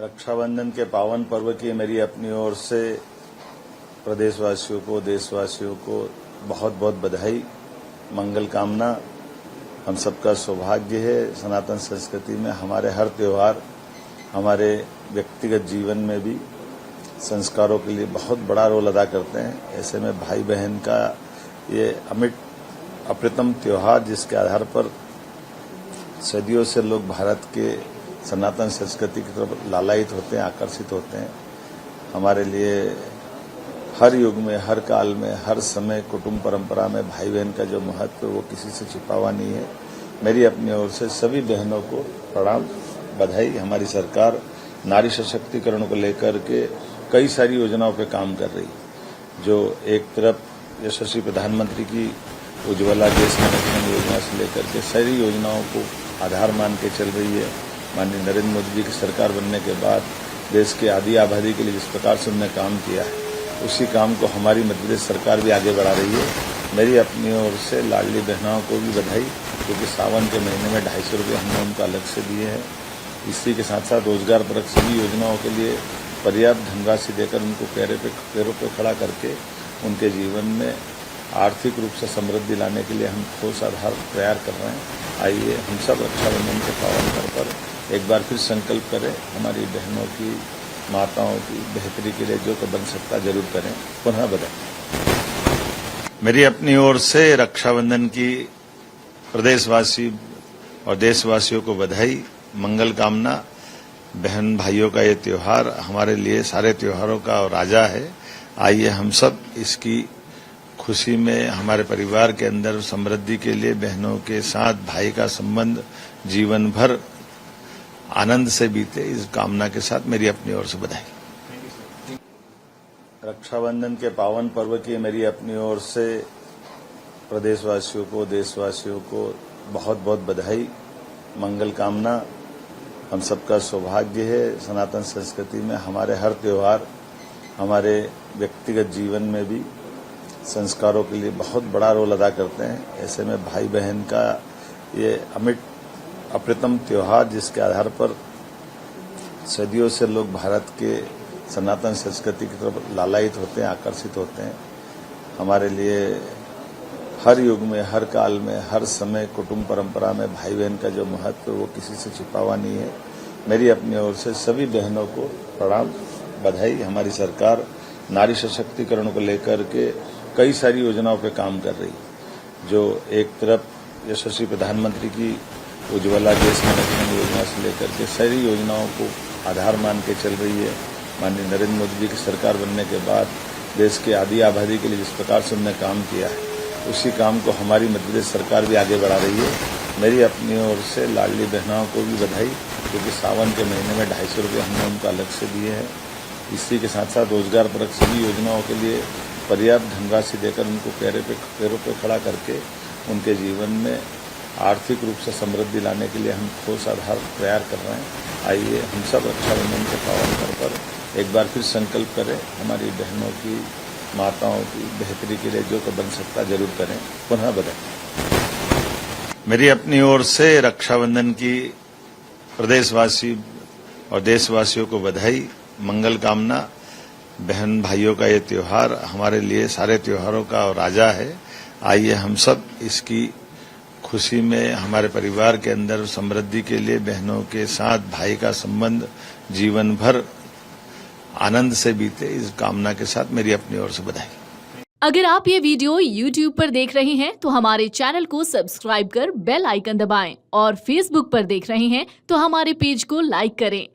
रक्षाबंधन के पावन पर्व की मेरी अपनी ओर से प्रदेशवासियों को, देशवासियों को बहुत बहुत बधाई, मंगल कामना। हम सबका सौभाग्य है, सनातन संस्कृति में हमारे हर त्योहार हमारे व्यक्तिगत जीवन में भी संस्कारों के लिए बहुत बड़ा रोल अदा करते हैं। ऐसे में भाई बहन का ये अमिट अप्रतिम त्योहार, जिसके आधार पर सदियों से लोग भारत के सनातन संस्कृति की तरफ लालायित होते हैं, आकर्षित होते हैं। हमारे लिए हर युग में, हर काल में, हर समय कुटुंब परंपरा में भाई बहन का जो महत्व वो किसी से छिपा हुआ नहीं है। मेरी अपनी ओर से सभी बहनों को प्रणाम, बधाई। हमारी सरकार नारी सशक्तिकरण को लेकर के कई सारी योजनाओं पे काम कर रही है। जो एक तरफ यशस्वी प्रधानमंत्री की उज्ज्वला गैस कनेक्शन योजना से लेकर के सारी योजनाओं को आधार मान के चल रही है। माननीय नरेंद्र मोदी जी की सरकार बनने के बाद देश की आधी आबादी के लिए जिस प्रकार से उन्होंने काम किया है, उसी काम को हमारी मध्य प्रदेश सरकार भी आगे बढ़ा रही है। मेरी अपनी ओर से लाडली बहनों को भी बधाई, क्योंकि सावन के महीने में 250 रुपये हमने उनको अलग से दिए हैं। इसी के साथ साथ रोजगार परक सभी योजनाओं के लिए पर्याप्त धनराशि देकर उनको पैरों पर खड़ा करके उनके जीवन में आर्थिक रूप से समृद्धि लाने के लिए हम ठोस आधार तैयार कर रहे हैं। आइए हम सब रक्षाबंधन के पावन पर्व पर एक बार फिर संकल्प करें, हमारी बहनों की, माताओं की बेहतरी के लिए जो तो बन सकता जरूर करें। पुनः बधाई। मेरी अपनी ओर से रक्षाबंधन की प्रदेशवासी और देशवासियों को बधाई, मंगल कामना। बहन भाइयों का ये त्योहार हमारे लिए सारे त्योहारों का राजा है। आइए हम सब इसकी खुशी में हमारे परिवार के अंदर समृद्धि के लिए बहनों के साथ भाई का संबंध जीवन भर आनंद से बीते, इस कामना के साथ मेरी अपनी ओर से बधाई। रक्षाबंधन के पावन पर्व की मेरी अपनी ओर से प्रदेशवासियों को, देशवासियों को बहुत बहुत बधाई, मंगल कामना। हम सबका सौभाग्य है, सनातन संस्कृति में हमारे हर त्योहार हमारे व्यक्तिगत जीवन में भी संस्कारों के लिए बहुत बड़ा रोल अदा करते हैं। ऐसे में भाई बहन का ये अमिट अप्रतिम त्योहार, जिसके आधार पर सदियों से लोग भारत के सनातन संस्कृति की तरफ लालायित होते हैं, आकर्षित होते हैं। हमारे लिए हर युग में, हर काल में, हर समय कुटुंब परंपरा में भाई बहन का जो महत्व वो किसी से छिपा हुआ नहीं है। मेरी अपनी ओर से सभी बहनों को प्रणाम, बधाई। हमारी सरकार नारी सशक्तिकरण को लेकर के कई सारी योजनाओं पे काम कर रही है। जो एक तरफ यशस्वी प्रधानमंत्री की उज्ज्वला गैस कनेक्शन योजना से लेकर के सारी योजनाओं को आधार मान के चल रही है। माननीय नरेंद्र मोदी जी की सरकार बनने के बाद देश की आधी आबादी के लिए जिस प्रकार से उन्होंने काम किया है, उसी काम को हमारी मध्य प्रदेश सरकार भी आगे बढ़ा रही है। मेरी अपनी ओर से लाडली बहनों को भी बधाई, क्योंकि सावन के महीने में 250 रुपये हमने उनको अलग से दिए हैं। इसी के साथ साथ रोजगार परक सभी योजनाओं के लिए पर्याप्त धनराशि देकर उनको पैरों पर खड़ा करके उनके जीवन में आर्थिक रूप से समृद्धि लाने के लिए हम ठोस आधार तैयार कर रहे हैं। आइए हम सब रक्षाबंधन के पावन पर्व पर एक बार फिर संकल्प करें, हमारी बहनों की, माताओं की बेहतरी के लिए जो तो बन सकता जरूर करें। पुनः बधाई। मेरी अपनी ओर से रक्षाबंधन की प्रदेशवासी और देशवासियों को बधाई, मंगल कामना। बहन भाइयों का ये त्योहार हमारे लिए सारे त्योहारों का राजा है। आइए हम सब इसकी खुशी में हमारे परिवार के अंदर समृद्धि के लिए बहनों के साथ भाई का संबंध जीवन भर आनंद से बीते, इस कामना के साथ मेरी अपनी ओर से बधाई। अगर आप ये वीडियो YouTube पर देख रहे हैं तो हमारे चैनल को सब्सक्राइब कर बेल आइकन दबाएं, और Facebook पर देख रहे हैं तो हमारे पेज को लाइक करें।